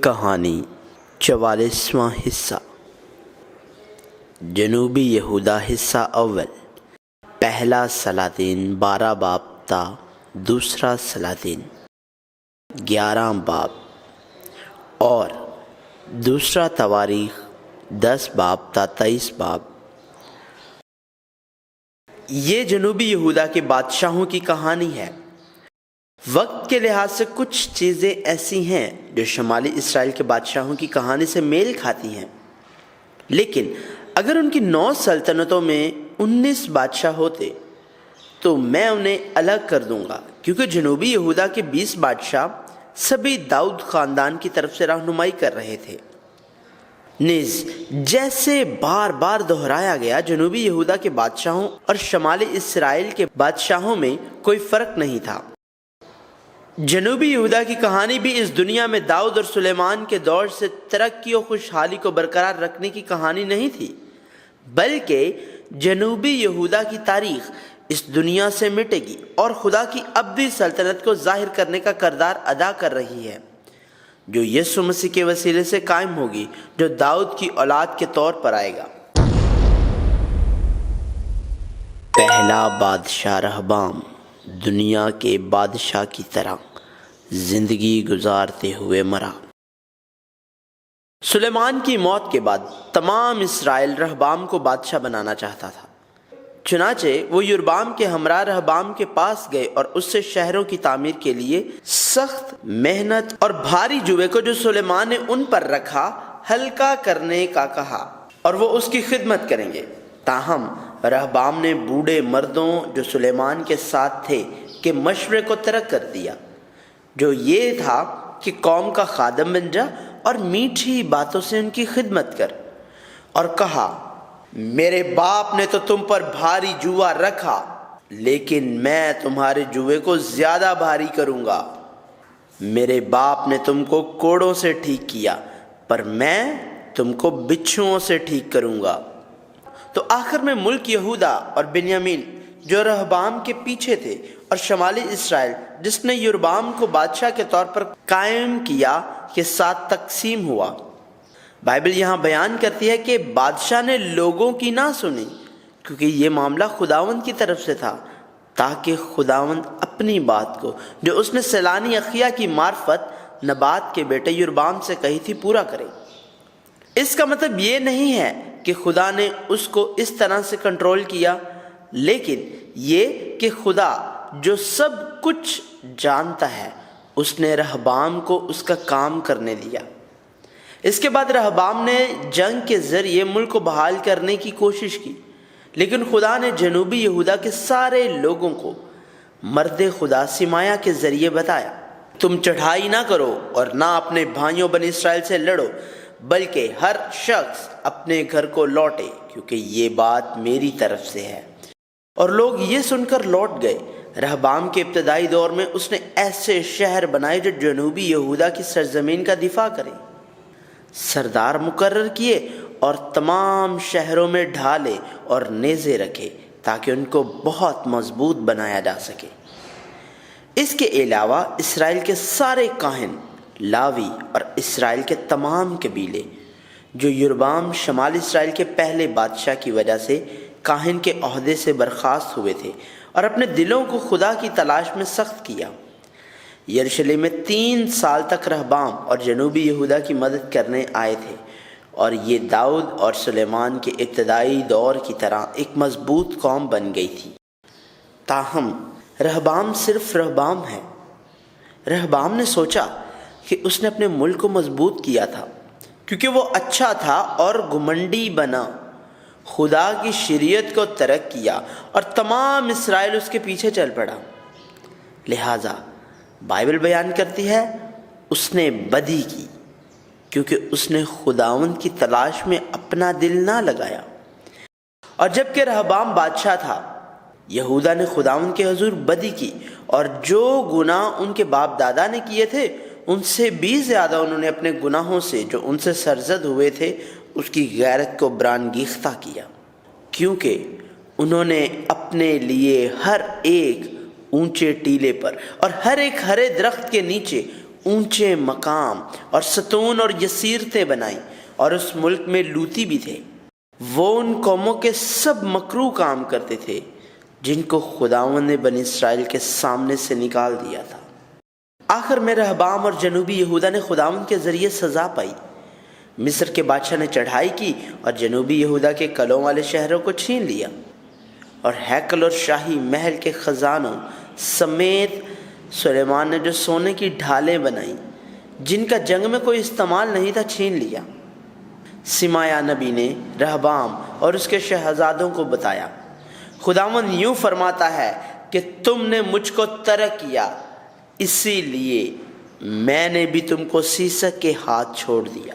کہانی 44واں حصہ جنوبی یہودا حصہ اول پہلا سلاطین 12 باب تا دوسرا سلاطین 11 باب اور دوسرا تواریخ 10 باب تا 23 باب۔ یہ جنوبی یہودا کے بادشاہوں کی کہانی ہے۔ وقت کے لحاظ سے کچھ چیزیں ایسی ہیں جو شمالی اسرائیل کے بادشاہوں کی کہانی سے میل کھاتی ہیں، لیکن اگر ان کی 9 سلطنتوں میں 19 بادشاہ ہوتے تو میں انہیں الگ کر دوں گا، کیونکہ جنوبی یہودا کے 20 بادشاہ سبھی داؤد خاندان کی طرف سے رہنمائی کر رہے تھے۔ نیز جیسے بار بار دہرایا گیا، جنوبی یہودا کے بادشاہوں اور شمالی اسرائیل کے بادشاہوں میں کوئی فرق نہیں تھا۔ جنوبی یہودا کی کہانی بھی اس دنیا میں داؤد اور سلیمان کے دور سے ترقی و خوشحالی کو برقرار رکھنے کی کہانی نہیں تھی، بلکہ جنوبی یہودا کی تاریخ اس دنیا سے مٹے گی اور خدا کی ابدی سلطنت کو ظاہر کرنے کا کردار ادا کر رہی ہے، جو یسوع مسیح کے وسیلے سے قائم ہوگی، جو داؤد کی اولاد کے طور پر آئے گا۔ پہلا بادشاہ رہبام دنیا کے بادشاہ کی طرح زندگی گزارتے ہوئے مرا۔ سلیمان کی موت کے بعد تمام اسرائیل رہبام کو بادشاہ بنانا چاہتا تھا، چنانچہ وہ یربام کے ہمراہ رہبام کے پاس گئے اور اس سے شہروں کی تعمیر کے لیے سخت محنت اور بھاری جوے کو جو سلیمان نے ان پر رکھا ہلکا کرنے کا کہا، اور وہ اس کی خدمت کریں گے۔ تاہم رہبام نے بوڑھے مردوں جو سلیمان کے ساتھ تھے کے مشورے کو ترک کر دیا، جو یہ تھا کہ قوم کا خادم بن جا اور میٹھی باتوں سے ان کی خدمت کر، اور کہا، میرے باپ نے تو تم پر بھاری جوا رکھا، لیکن میں تمہارے جوے کو زیادہ بھاری کروں گا۔ میرے باپ نے تم کو کوڑوں سے ٹھیک کیا، پر میں تم کو بچھوؤں سے ٹھیک کروں گا۔ تو آخر میں ملک یہودا اور بنیامین جو رہبام کے پیچھے تھے، اور شمالی اسرائیل جس نے یربام کو بادشاہ کے طور پر قائم کیا، کے ساتھ تقسیم ہوا۔ بائبل یہاں بیان کرتی ہے کہ بادشاہ نے لوگوں کی نہ سنی، کیونکہ یہ معاملہ خداوند کی طرف سے تھا، تاکہ خداوند اپنی بات کو جو اس نے سیلانی اخیا کی معرفت نبات کے بیٹے یربام سے کہی تھی پورا کرے۔ اس کا مطلب یہ نہیں ہے کہ خدا نے اس کو اس طرح سے کنٹرول کیا، لیکن یہ کہ خدا جو سب کچھ جانتا ہے، اس نے رہبام کو اس کا کام کرنے دیا۔ اس کے بعد رہبام نے جنگ کے ذریعے ملک کو بحال کرنے کی کوشش کی، لیکن خدا نے جنوبی یہودا کے سارے لوگوں کو مرد خدا سمایا کے ذریعے بتایا، تم چڑھائی نہ کرو اور نہ اپنے بھائیوں بنی اسرائیل سے لڑو، بلکہ ہر شخص اپنے گھر کو لوٹے، کیونکہ یہ بات میری طرف سے ہے۔ اور لوگ یہ سن کر لوٹ گئے۔ رہبام کے ابتدائی دور میں اس نے ایسے شہر بنائے جو جنوبی یہودا کی سرزمین کا دفاع کریں، سردار مقرر کیے اور تمام شہروں میں ڈھالے اور نیزے رکھے تاکہ ان کو بہت مضبوط بنایا جا سکے۔ اس کے علاوہ اسرائیل کے سارے کاہن، لاوی اور اسرائیل کے تمام قبیلے جو یربام شمال اسرائیل کے پہلے بادشاہ کی وجہ سے کاہن کے عہدے سے برخاست ہوئے تھے اور اپنے دلوں کو خدا کی تلاش میں سخت کیا، یروشلم میں 3 سال تک رہبام اور جنوبی یہودا کی مدد کرنے آئے تھے، اور یہ داؤد اور سلیمان کے ابتدائی دور کی طرح ایک مضبوط قوم بن گئی تھی۔ تاہم رہبام صرف رہبام ہے۔ رہبام نے سوچا کہ اس نے اپنے ملک کو مضبوط کیا تھا کیونکہ وہ اچھا تھا اور گھمنڈی بنا، خدا کی شریعت کو ترک کیا اور تمام اسرائیل اس کے پیچھے چل پڑا۔ لہٰذا بائبل بیان کرتی ہے اس نے بدی کی، کیونکہ اس نے خداوند کی تلاش میں اپنا دل نہ لگایا۔ اور جب کہ رہبام بادشاہ تھا، یہودا نے خداوند کے حضور بدی کی، اور جو گناہ ان کے باپ دادا نے کیے تھے ان سے بھی زیادہ انہوں نے اپنے گناہوں سے جو ان سے سرزد ہوئے تھے اس کی غیرت کو برانگیختہ کیا، کیونکہ انہوں نے اپنے لیے ہر ایک اونچے ٹیلے پر اور ہر ایک ہرے درخت کے نیچے اونچے مقام اور ستون اور یسیرتیں بنائیں، اور اس ملک میں لوتی بھی تھے۔ وہ ان قوموں کے سب مکروہ کام کرتے تھے جن کو خداوند نے بنی اسرائیل کے سامنے سے نکال دیا تھا۔ آخر میں رہبام اور جنوبی یہودا نے خداوند کے ذریعے سزا پائی۔ مصر کے بادشاہ نے چڑھائی کی اور جنوبی یہودا کے قلعوں والے شہروں کو چھین لیا، اور ہیکل اور شاہی محل کے خزانوں سمیت سلیمان نے جو سونے کی ڈھالیں بنائیں جن کا جنگ میں کوئی استعمال نہیں تھا چھین لیا۔ سمایا نبی نے رہبام اور اس کے شہزادوں کو بتایا، خداوند یوں فرماتا ہے کہ تم نے مجھ کو ترک کیا، اسی لیے میں نے بھی تم کو سیسک کے ہاتھ چھوڑ دیا۔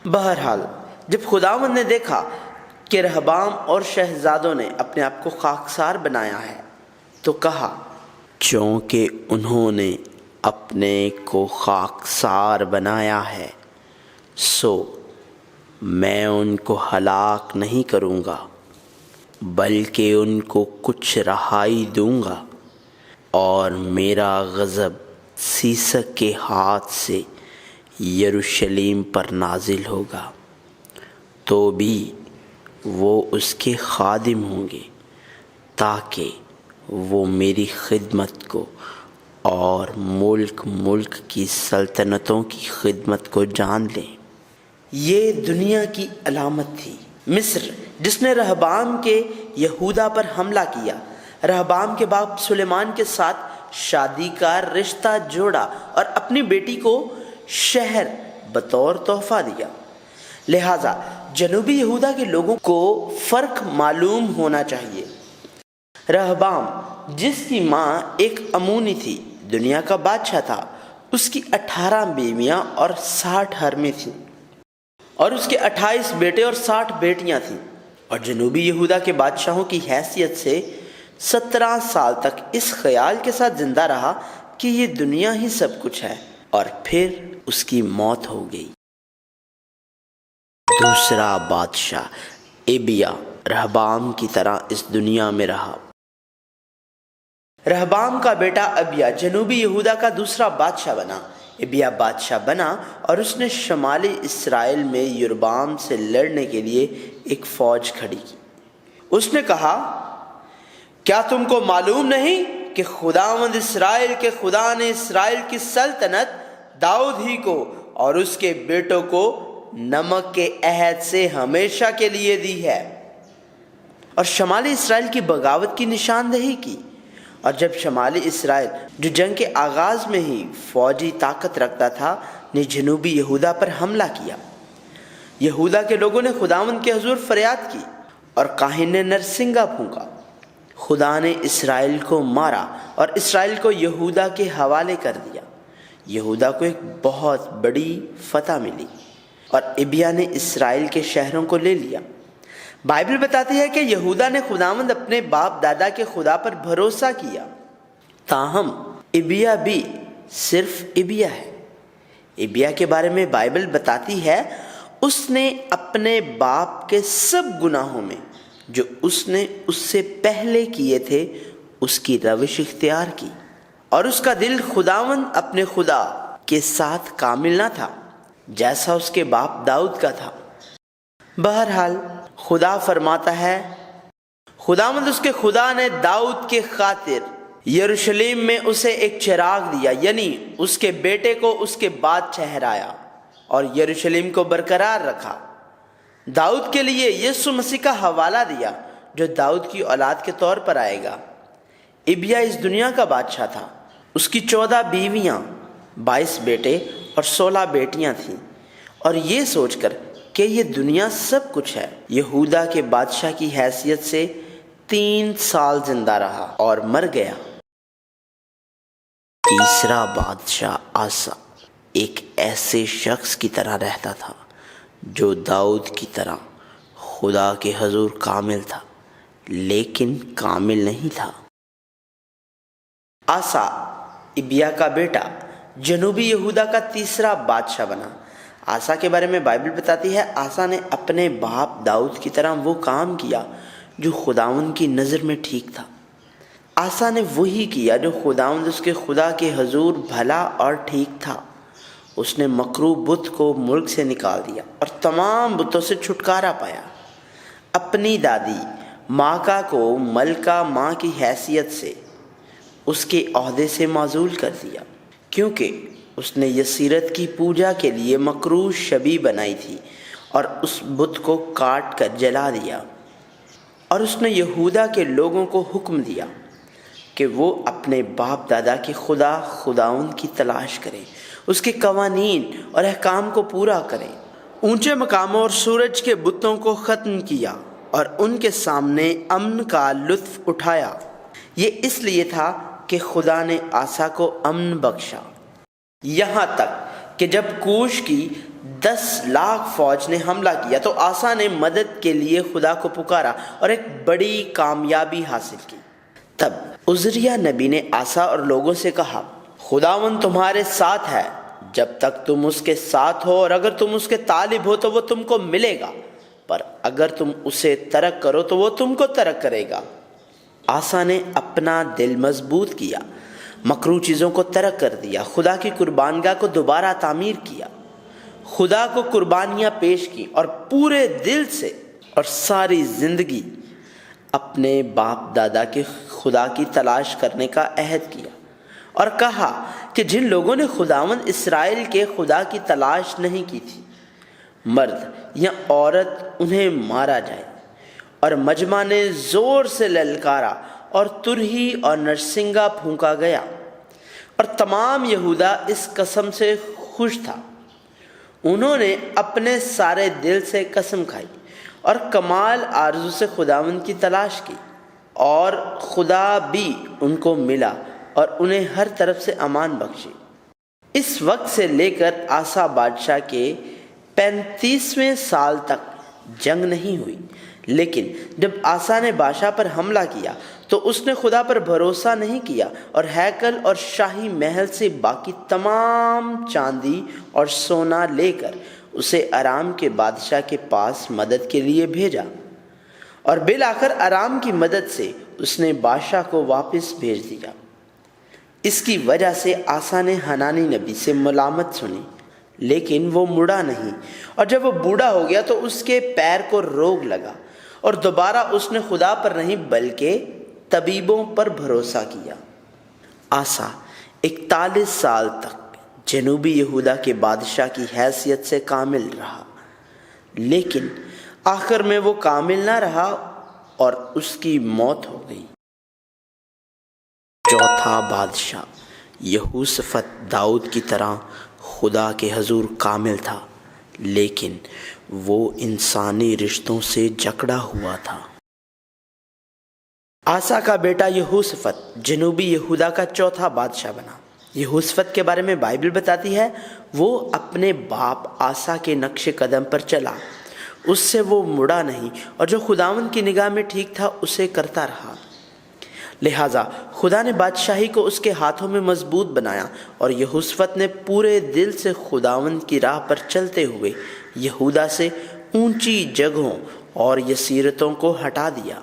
بہرحال جب خداوند نے دیکھا کہ رہبام اور شہزادوں نے اپنے آپ کو خاکسار بنایا ہے تو کہا، چونکہ انہوں نے اپنے کو خاکسار بنایا ہے سو میں ان کو ہلاک نہیں کروں گا، بلکہ ان کو کچھ رہائی دوں گا، اور میرا غضب سیسک کے ہاتھ سے یروشلم پر نازل ہوگا، تو بھی وہ اس کے خادم ہوں گے تاکہ وہ میری خدمت کو اور ملک کی سلطنتوں کی خدمت کو جان لیں۔ یہ دنیا کی علامت تھی۔ مصر جس نے رہبام کے یہودا پر حملہ کیا، رہبام کے باپ سلیمان کے ساتھ شادی کا رشتہ جوڑا اور اپنی بیٹی کو شہر بطور تحفہ دیا۔ لہٰذا جنوبی یہودا کے لوگوں کو فرق معلوم ہونا چاہیے۔ رہبام جس کی ماں ایک امونی تھی، دنیا کا بادشاہ تھا، اس کی 18 بیویاں اور 60 حرمیں تھیں، اور اس کے 28 بیٹے اور 60 بیٹیاں تھیں، اور جنوبی یہودا کے بادشاہوں کی حیثیت سے 17 سال تک اس خیال کے ساتھ زندہ رہا کہ یہ دنیا ہی سب کچھ ہے، اور پھر اس کی موت ہو گئی۔ دوسرا بادشاہ ابیا رہبام کی طرح اس دنیا میں رہا۔ رہبام کا بیٹا ابیا جنوبی یہودا کا دوسرا بادشاہ بنا۔ ابیا بادشاہ بنا اور اس نے شمالی اسرائیل میں یربام سے لڑنے کے لیے ایک فوج کھڑی کی۔ اس نے کہا، کیا تم کو معلوم نہیں کہ خداوند اسرائیل کے خدا نے اسرائیل کی سلطنت داؤد ہی کو اور اس کے بیٹوں کو نمک کے عہد سے ہمیشہ کے لیے دی ہے، اور شمالی اسرائیل کی بغاوت کی نشاندہی کی۔ اور جب شمالی اسرائیل جو جنگ کے آغاز میں ہی فوجی طاقت رکھتا تھا نے جنوبی یہودا پر حملہ کیا، یہودا کے لوگوں نے خداوند کے حضور فریاد کی اور کاہن نے نرسنگا پھونکا۔ خدا نے اسرائیل کو مارا اور اسرائیل کو یہودا کے حوالے کر دیا۔ یہودا کو ایک بہت بڑی فتح ملی اور ابیا نے اسرائیل کے شہروں کو لے لیا۔ بائبل بتاتی ہے کہ یہودا نے خداوند اپنے باپ دادا کے خدا پر بھروسہ کیا، تاہم ابیا بھی صرف ابیا ہے۔ ابیا کے بارے میں بائبل بتاتی ہے، اس نے اپنے باپ کے سب گناہوں میں جو اس نے اس سے پہلے کیے تھے اس کی روش اختیار کی، اور اس کا دل خداوند اپنے خدا کے ساتھ کامل نہ تھا جیسا اس کے باپ داؤد کا تھا۔ بہرحال خدا فرماتا ہے، خداوند اس کے خدا نے داؤد کے خاطر یروشلم میں اسے ایک چراغ دیا، یعنی اس کے بیٹے کو اس کے بعد ٹھہرایا اور یروشلم کو برقرار رکھا۔ داؤد کے لیے یسوع مسیح کا حوالہ دیا جو داؤد کی اولاد کے طور پر آئے گا۔ ابیا اس دنیا کا بادشاہ تھا۔ اس کی 14 بیویاں، 22 بیٹے اور 16 بیٹیاں تھیں، اور یہ سوچ کر کہ یہ دنیا سب کچھ ہے، یہودا کے بادشاہ کی حیثیت سے 3 سال زندہ رہا اور مر گیا۔ تیسرا بادشاہ آسا ایک ایسے شخص کی طرح رہتا تھا جو داؤد کی طرح خدا کے حضور کامل تھا، لیکن کامل نہیں تھا۔ آسا ابیا کا بیٹا جنوبی یہودا کا تیسرا بادشاہ بنا۔ آسا کے بارے میں بائبل بتاتی ہے، آسا نے اپنے باپ داؤد کی طرح وہ کام کیا جو خداوند کی نظر میں ٹھیک تھا۔ آسا نے وہی کیا جو خداوند اس کے خدا کے حضور بھلا اور ٹھیک تھا۔ اس نے مکروہ بت کو ملک سے نکال دیا اور تمام بتوں سے چھٹکارا پایا۔ اپنی دادی ماکا کو ملکہ ماں کی حیثیت سے اس کے عہدے سے معزول کر دیا، کیونکہ اس نے یسیرت کی پوجا کے لیے مکروہ شبیہ بنائی تھی اور اس بت کو کاٹ کر جلا دیا۔ اور اس نے یہودا کے لوگوں کو حکم دیا کہ وہ اپنے باپ دادا کے خداوند کی تلاش کریں، اس کے قوانین اور احکام کو پورا کریں۔ اونچے مقاموں اور سورج کے بتوں کو ختم کیا اور ان کے سامنے امن کا لطف اٹھایا۔ یہ اس لیے تھا کہ خدا نے آسا کو امن بخشا، یہاں تک کہ جب کوش کی 10 لاکھ فوج نے حملہ کیا تو آسا نے مدد کے لیے خدا کو پکارا اور ایک بڑی کامیابی حاصل کی۔ تب عزریہ نبی نے آسا اور لوگوں سے کہا، خداوند تمہارے ساتھ ہے جب تک تم اس کے ساتھ ہو، اور اگر تم اس کے طالب ہو تو وہ تم کو ملے گا، پر اگر تم اسے ترک کرو تو وہ تم کو ترک کرے گا۔ آسا نے اپنا دل مضبوط کیا، مکروہ چیزوں کو ترک کر دیا، خدا کی قربانگاہ کو دوبارہ تعمیر کیا، خدا کو قربانیاں پیش کی اور پورے دل سے اور ساری زندگی اپنے باپ دادا کے خدا کی تلاش کرنے کا عہد کیا، اور کہا کہ جن لوگوں نے خداوند اسرائیل کے خدا کی تلاش نہیں کی تھی، مرد یا عورت، انہیں مارا جائے۔ اور مجمع نے زور سے للکارا اور ترہی اور نرسنگا پھونکا گیا، اور تمام یہودا اس قسم سے خوش تھا۔ انہوں نے اپنے سارے دل سے قسم کھائی اور کمال آرزو سے خداوند کی تلاش کی، اور خدا بھی ان کو ملا اور انہیں ہر طرف سے امان بخشی۔ اس وقت سے لے کر آسا بادشاہ کے 35ویں سال تک جنگ نہیں ہوئی، لیکن جب آسا نے بادشاہ پر حملہ کیا تو اس نے خدا پر بھروسہ نہیں کیا، اور ہیکل اور شاہی محل سے باقی تمام چاندی اور سونا لے کر اسے ارام کے بادشاہ کے پاس مدد کے لیے بھیجا، اور بالآخر ارام کی مدد سے اس نے بادشاہ کو واپس بھیج دیا۔ اس کی وجہ سے آسا نے حنانی نبی سے ملامت سنی، لیکن وہ مڑا نہیں، اور جب وہ بوڑھا ہو گیا تو اس کے پیر کو روگ لگا، اور دوبارہ اس نے خدا پر نہیں بلکہ طبیبوں پر بھروسہ کیا۔ آسا 41 سال تک جنوبی یہودا کے بادشاہ کی حیثیت سے کامل رہا، لیکن آخر میں وہ کامل نہ رہا اور اس کی موت ہو گئی۔ چوتھا بادشاہ یہوشافط داؤد کی طرح خدا کے حضور کامل تھا، لیکن وہ انسانی رشتوں سے جکڑا ہوا تھا۔ آسا کا بیٹا یہوشافط جنوبی یہودا کا چوتھا بادشاہ بنا۔ یہوشافط کے بارے میں بائبل بتاتی ہے وہ اپنے باپ آسا کے نقش قدم پر چلا، اس سے وہ مڑا نہیں، اور جو خداوند کی نگاہ میں ٹھیک تھا اسے کرتا رہا۔ لہٰذا خدا نے بادشاہی کو اس کے ہاتھوں میں مضبوط بنایا، اور یہوشافط نے پورے دل سے خداوند کی راہ پر چلتے ہوئے یہودا سے اونچی جگہوں اور یسیرتوں کو ہٹا دیا۔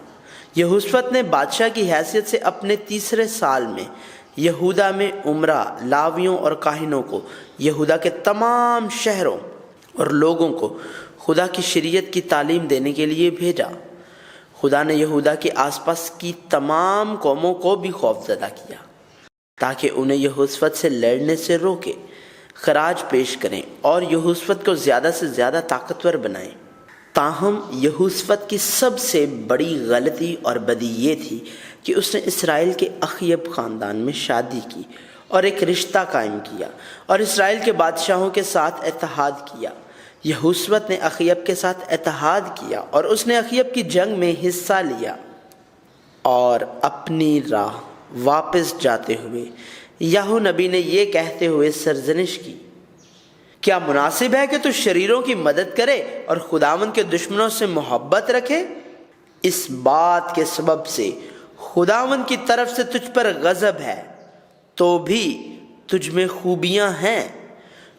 یہوشافط نے بادشاہ کی حیثیت سے اپنے 3 سال میں یہودا میں عمرہ، لاویوں اور کاہنوں کو یہودا کے تمام شہروں اور لوگوں کو خدا کی شریعت کی تعلیم دینے کے لیے بھیجا۔ خدا نے یہودا کے آس پاس کی تمام قوموں کو بھی خوفزدہ کیا تاکہ انہیں یہوشافط سے لڑنے سے روکے، خراج پیش کریں اور یہوشافط کو زیادہ سے زیادہ طاقتور بنائیں۔ تاہم یہوشافط کی سب سے بڑی غلطی اور بدی یہ تھی کہ اس نے اسرائیل کے اخیب خاندان میں شادی کی اور ایک رشتہ قائم کیا اور اسرائیل کے بادشاہوں کے ساتھ اتحاد کیا۔ یہوشافط نے اخیب کے ساتھ اتحاد کیا اور اس نے اخیب کی جنگ میں حصہ لیا، اور اپنی راہ واپس جاتے ہوئے یاہو نبی نے یہ کہتے ہوئے سرزنش کی، کیا مناسب ہے کہ تو شریروں کی مدد کرے اور خداوند کے دشمنوں سے محبت رکھے؟ اس بات کے سبب سے خداوند کی طرف سے تجھ پر غضب ہے، تو بھی تجھ میں خوبیاں ہیں،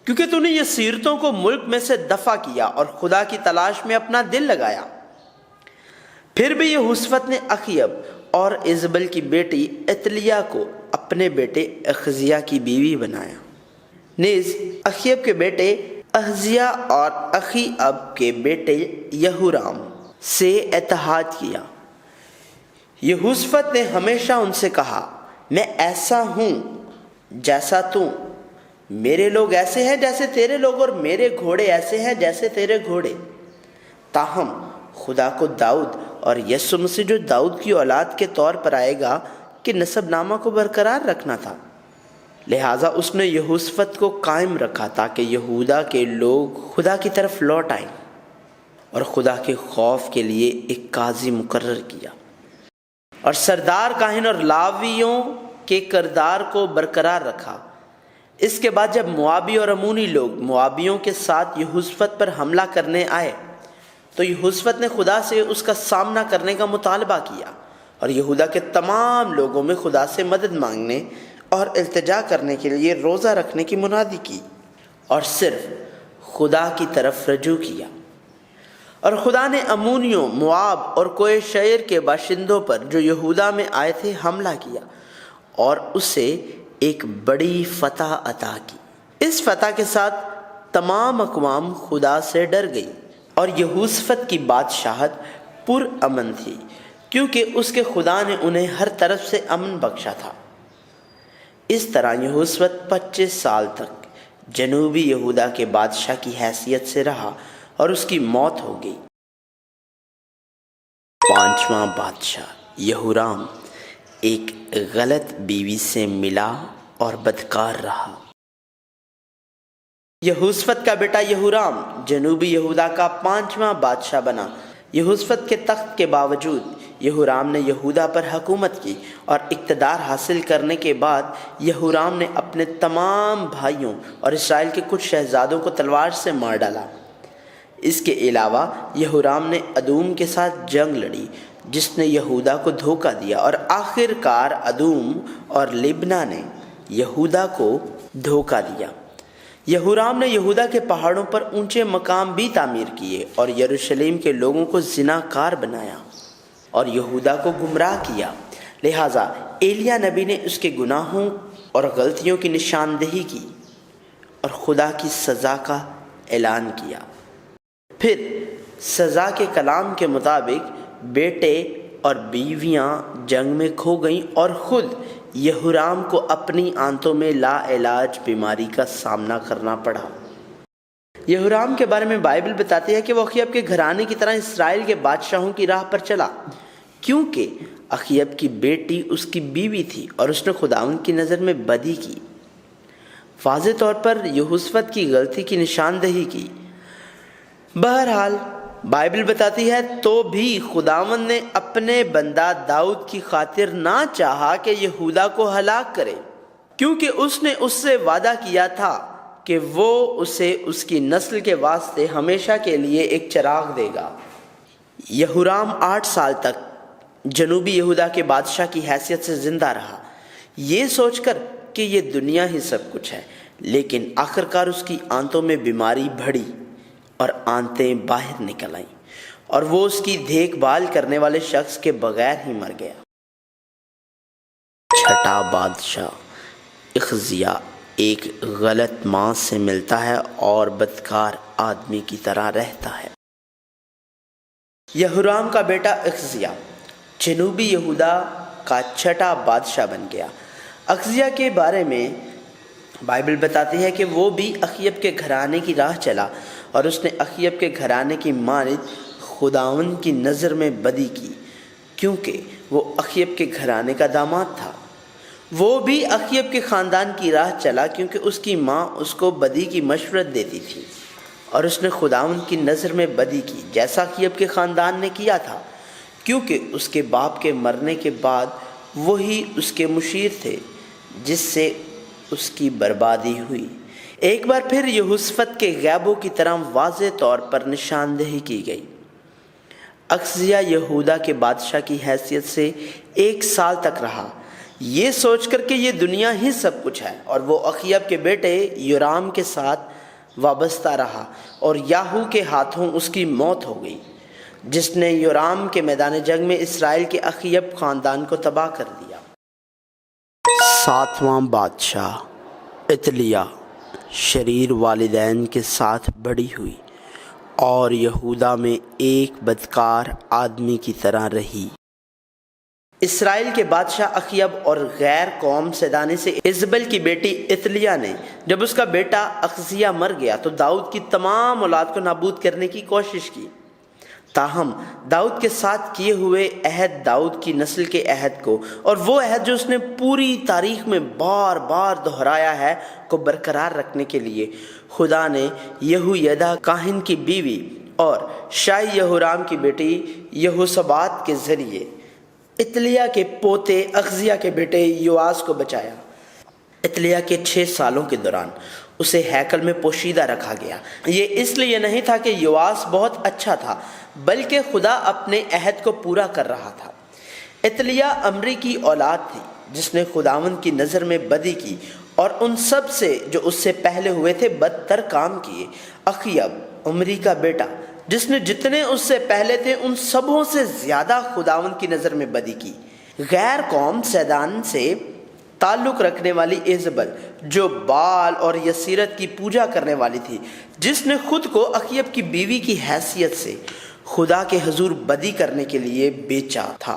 کیونکہ تو نے یہ سیرتوں کو ملک میں سے دفع کیا اور خدا کی تلاش میں اپنا دل لگایا۔ پھر بھی یہوشافط نے اخیب اور ایزبل کی بیٹی اتلیہ کو اپنے بیٹے اخزیہ کی بیوی بنایا۔ نیز اخیب کے بیٹے احزیا اور اخی اب کے بیٹے یہورام سے اتحاد کیا۔ یہوشفت نے ہمیشہ ان سے کہا، میں ایسا ہوں جیسا تو، میرے لوگ ایسے ہیں جیسے تیرے لوگ، اور میرے گھوڑے ایسے ہیں جیسے تیرے گھوڑے۔ تاہم خدا کو داؤد اور یسوع مسیح جو داؤد کی اولاد کے طور پر آئے گا کہ نسب نامہ کو برقرار رکھنا تھا، لہٰذا اس نے یہوشفت کو قائم رکھا تاکہ یہودا کے لوگ خدا کی طرف لوٹ آئیں، اور خدا کے خوف کے لیے ایک قاضی مقرر کیا، اور سردار کاہن اور لاویوں کے کردار کو برقرار رکھا۔ اس کے بعد جب موابی اور امونی لوگ موابیوں کے ساتھ یہوشفت پر حملہ کرنے آئے تو یہوشفت نے خدا سے اس کا سامنا کرنے کا مطالبہ کیا، اور یہودا کے تمام لوگوں میں خدا سے مدد مانگنے اور التجا کرنے کے لیے روزہ رکھنے کی منادی کی، اور صرف خدا کی طرف رجوع کیا۔ اور خدا نے امونیوں، مواب اور کوہ شعیر کے باشندوں پر جو یہودا میں آئے تھے حملہ کیا اور اسے ایک بڑی فتح عطا کی۔ اس فتح کے ساتھ تمام اقوام خدا سے ڈر گئی، اور یہوشفت کی بادشاہت پر امن تھی، کیونکہ اس کے خدا نے انہیں ہر طرف سے امن بخشا تھا۔ اس طرح یہوشفت 25 سال تک جنوبی یہودا کے بادشاہ کی حیثیت سے رہا اور اس کی موت ہو گئی۔ 5واں بادشاہ یہورام ایک غلط بیوی سے ملا اور بدکار رہا۔ یہوشفت کا بیٹا یہورام جنوبی یہودا کا 5واں بادشاہ بنا۔ یہوشفت کے تخت کے باوجود یہورام نے یہودا پر حکومت کی، اور اقتدار حاصل کرنے کے بعد یہورام نے اپنے تمام بھائیوں اور اسرائیل کے کچھ شہزادوں کو تلوار سے مار ڈالا۔ اس کے علاوہ یہورام نے ادوم کے ساتھ جنگ لڑی، جس نے یہودا کو دھوکہ دیا، اور آخر کار ادوم اور لبنا نے یہودا کو دھوکہ دیا۔ یہورام نے یہودا کے پہاڑوں پر اونچے مقام بھی تعمیر کیے، اور یروشلم کے لوگوں کو زناکار بنایا اور یہودا کو گمراہ کیا۔ لہٰذا ایلیا نبی نے اس کے گناہوں اور غلطیوں کی نشاندہی کی اور خدا کی سزا کا اعلان کیا۔ پھر سزا کے کلام کے مطابق بیٹے اور بیویاں جنگ میں کھو گئیں، اور خود یہورام کو اپنی آنتوں میں لا علاج بیماری کا سامنا کرنا پڑا۔ یہورام کے بارے میں بائبل بتاتی ہے کہ وہ اخیب کے گھرانے کی طرح اسرائیل کے بادشاہوں کی راہ پر چلا، کیونکہ اخیب کی بیٹی اس کی بیوی تھی اور اس نے خداوند کی نظر میں بدی کی۔ واضح طور پر یہوشفت کی غلطی کی نشاندہی کی۔ بہرحال بائبل بتاتی ہے تو بھی خداوند نے اپنے بندہ داؤد کی خاطر نہ چاہا کہ یہودا کو ہلاک کرے، کیونکہ اس نے اس سے وعدہ کیا تھا کہ وہ اسے اس کی نسل کے واسطے ہمیشہ کے لیے ایک چراغ دے گا۔ یہورام 8 سال تک جنوبی یہودا کے بادشاہ کی حیثیت سے زندہ رہا، یہ سوچ کر کہ یہ دنیا ہی سب کچھ ہے، لیکن آخرکار اس کی آنتوں میں بیماری بڑھی اور آنتیں باہر نکل آئیں، اور وہ اس کی دیکھ بھال کرنے والے شخص کے بغیر ہی مر گیا۔ 6واں بادشاہ اخزیا ایک غلط ماں سے ملتا ہے اور بدکار آدمی کی طرح رہتا ہے۔ یہورام کا بیٹا اخزیا جنوبی یہودا کا 6واں بادشاہ بن گیا۔ اخزیا کے بارے میں بائبل بتاتی ہے کہ وہ بھی اخیب کے گھرانے کی راہ چلا، اور اس نے اخیب کے گھرانے کی مانند خداوند کی نظر میں بدی کی، کیونکہ وہ اخیب کے گھرانے کا داماد تھا۔ وہ بھی اخیب کے خاندان کی راہ چلا، کیونکہ اس کی ماں اس کو بدی کی مشورت دیتی تھی، اور اس نے خداوند کی نظر میں بدی کی جیسا اخیب کے خاندان نے کیا تھا، کیونکہ اس کے باپ کے مرنے کے بعد وہی اس کے مشیر تھے، جس سے اس کی بربادی ہوئی۔ ایک بار پھر یہوشفت کے غیبوں کی طرح واضح طور پر نشاندہی کی گئی۔ اخزیا یہودا کے بادشاہ کی حیثیت سے 1 سال تک رہا، یہ سوچ کر کہ یہ دنیا ہی سب کچھ ہے، اور وہ اخیب کے بیٹے یورام کے ساتھ وابستہ رہا، اور یاہو کے ہاتھوں اس کی موت ہو گئی، جس نے یورام کے میدان جنگ میں اسرائیل کے اخیب خاندان کو تباہ کر دیا۔ 7واں بادشاہ عتلیہ شریر والدین کے ساتھ بڑی ہوئی اور یہودا میں ایک بدکار آدمی کی طرح رہی۔ اسرائیل کے بادشاہ اخیب اور غیر قوم سیدانے سے ایزبل کی بیٹی اتلیہ نے جب اس کا بیٹا اخزیہ مر گیا تو داؤد کی تمام اولاد کو نابود کرنے کی کوشش کی۔ تاہم داؤد کے ساتھ کیے ہوئے عہد، داؤد کی نسل کے عہد کو، اور وہ عہد جو اس نے پوری تاریخ میں بار بار دہرایا ہے، کو برقرار رکھنے کے لیے خدا نے یہویدہ کاہن کی بیوی اور شاہی یہورام کی بیٹی یہوشبات کے ذریعے اتلیہ کے پوتے اخزیہ کے بیٹے یواس کو بچایا۔ اتلیہ کے 6 سالوں کے دوران اسے ہیکل میں پوشیدہ رکھا گیا۔ یہ اس لیے نہیں تھا کہ یواس بہت اچھا تھا، بلکہ خدا اپنے عہد کو پورا کر رہا تھا۔ اتلیہ عمری کی اولاد تھی جس نے خداوند کی نظر میں بدی کی اور ان سب سے جو اس سے پہلے ہوئے تھے بدتر کام کیے۔ اخیب عمری کا بیٹا جس نے جتنے اس سے پہلے تھے ان سبوں سے زیادہ خداوند کی نظر میں بدی کی۔ غیر قوم سیدان سے تعلق رکھنے والی ایزبل جو بال اور یسیرت کی پوجا کرنے والی تھی، جس نے خود کو اخیب کی بیوی کی حیثیت سے خدا کے حضور بدی کرنے کے لیے بیچا تھا۔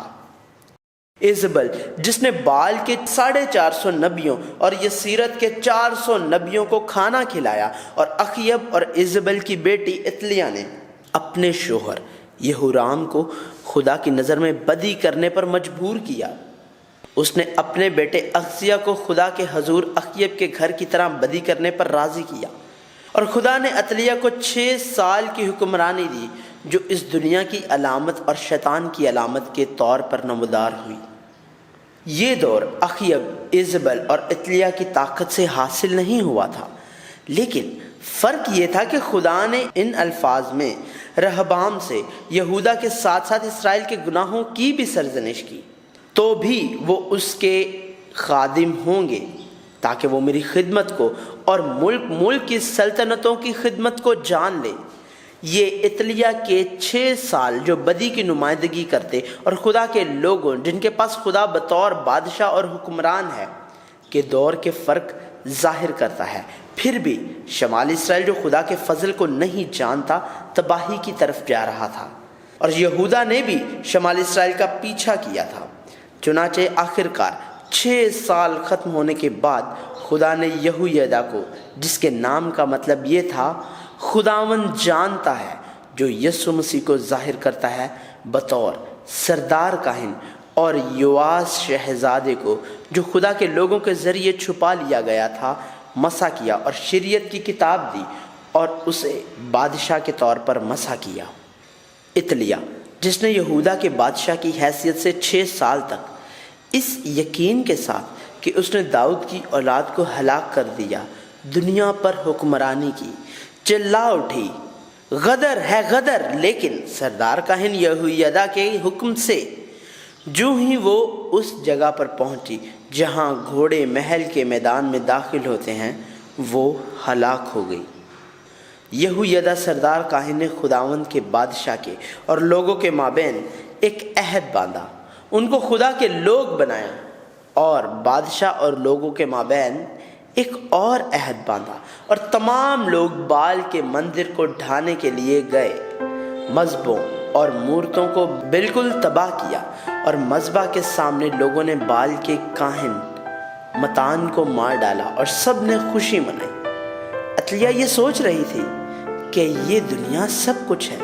ایزبل جس نے بال کے 450 نبیوں اور یسیرت کے 400 نبیوں کو کھانا کھلایا، اور اخیب اور ایزبل کی بیٹی اتلیہ نے اپنے شوہر یہورام کو خدا کی نظر میں بدی کرنے پر مجبور کیا۔ اس نے اپنے بیٹے اخزیہ کو خدا کے حضور اخیب کے گھر کی طرح بدی کرنے پر راضی کیا، اور خدا نے اتلیہ کو 6 سال کی حکمرانی دی جو اس دنیا کی علامت اور شیطان کی علامت کے طور پر نمودار ہوئی۔ یہ دور اخیب، ایزبل اور اتلیہ کی طاقت سے حاصل نہیں ہوا تھا، لیکن فرق یہ تھا کہ خدا نے ان الفاظ میں رہبام سے یہودا کے ساتھ ساتھ اسرائیل کے گناہوں کی بھی سرزنش کی، تو بھی وہ اس کے خادم ہوں گے تاکہ وہ میری خدمت کو اور ملک کی سلطنتوں کی خدمت کو جان لے۔ یہ اتلیہ کے 6 سال جو بدی کی نمائندگی کرتے اور خدا کے لوگوں جن کے پاس خدا بطور بادشاہ اور حکمران ہے کے دور کے فرق ظاہر کرتا ہے۔ پھر بھی شمالی اسرائیل جو خدا کے فضل کو نہیں جانتا تباہی کی طرف جا رہا تھا، اور یہودا نے بھی شمالی اسرائیل کا پیچھا کیا تھا۔ چنانچہ آخرکار 6 سال ختم ہونے کے بعد خدا نے یہویدہ کو، جس کے نام کا مطلب یہ تھا خداوند جانتا ہے، جو یسوع مسیح کو ظاہر کرتا ہے، بطور سردار کاہن، اور یواس شہزادے کو جو خدا کے لوگوں کے ذریعے چھپا لیا گیا تھا، مسح کیا اور شریعت کی کتاب دی اور اسے بادشاہ کے طور پر مسح کیا۔ اتلیہ جس نے یہودا کے بادشاہ کی حیثیت سے 6 سال تک اس یقین کے ساتھ کہ اس نے داؤد کی اولاد کو ہلاک کر دیا دنیا پر حکمرانی کی، چلا اٹھی، غدر ہے غدر، لیکن سردار کاہن یہویدہ کے حکم سے جو ہی وہ اس جگہ پر پہنچی جہاں گھوڑے محل کے میدان میں داخل ہوتے ہیں، وہ ہلاک ہو گئی۔ یہویدہ سردار کاہن نے خداوند کے بادشاہ کے اور لوگوں کے مابین ایک عہد باندھا، ان کو خدا کے لوگ بنایا، اور بادشاہ اور لوگوں کے مابین ایک اور عہد باندھا، اور تمام لوگ بال کے مندر کو ڈھانے کے لیے گئے، مذبحوں اور مورتوں کو بالکل تباہ کیا، اور مذبح کے سامنے لوگوں نے بال کے کاہن متان کو مار ڈالا اور سب نے خوشی منائی۔ اتلیہ یہ سوچ رہی تھی کہ یہ دنیا سب کچھ ہے،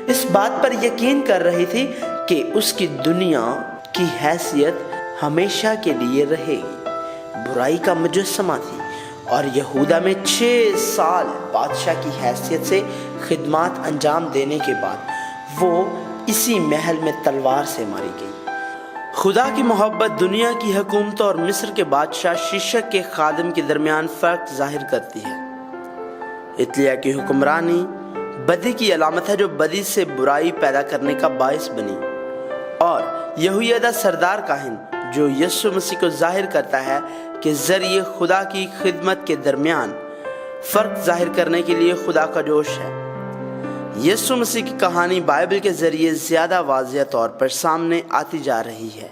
اس بات پر یقین کر رہی تھی کہ اس کی دنیا کی حیثیت ہمیشہ کے لیے رہے گی، برائی کا مجسمہ تھی، اور یہودا میں 6 سال بادشاہ کی حیثیت سے خدمات انجام دینے کے بعد وہ اسی محل میں تلوار سے ماری گئی۔ خدا کی محبت دنیا کی حکومتوں اور مصر کے بادشاہ شیشک کے خادم کے درمیان فرق ظاہر کرتی ہے۔ اتلیہ کی حکمرانی بدی کی علامت ہے جو بدی سے برائی پیدا کرنے کا باعث بنی، اور یہویدہ سردار کاہن جو یسوع مسیح کو ظاہر کرتا ہے کہ ذریعے خدا کی خدمت کے درمیان فرق ظاہر کرنے کے لیے خدا کا جوش ہے۔ یسوع مسیح کی کہانی بائبل کے ذریعے زیادہ واضح طور پر سامنے آتی جا رہی ہے۔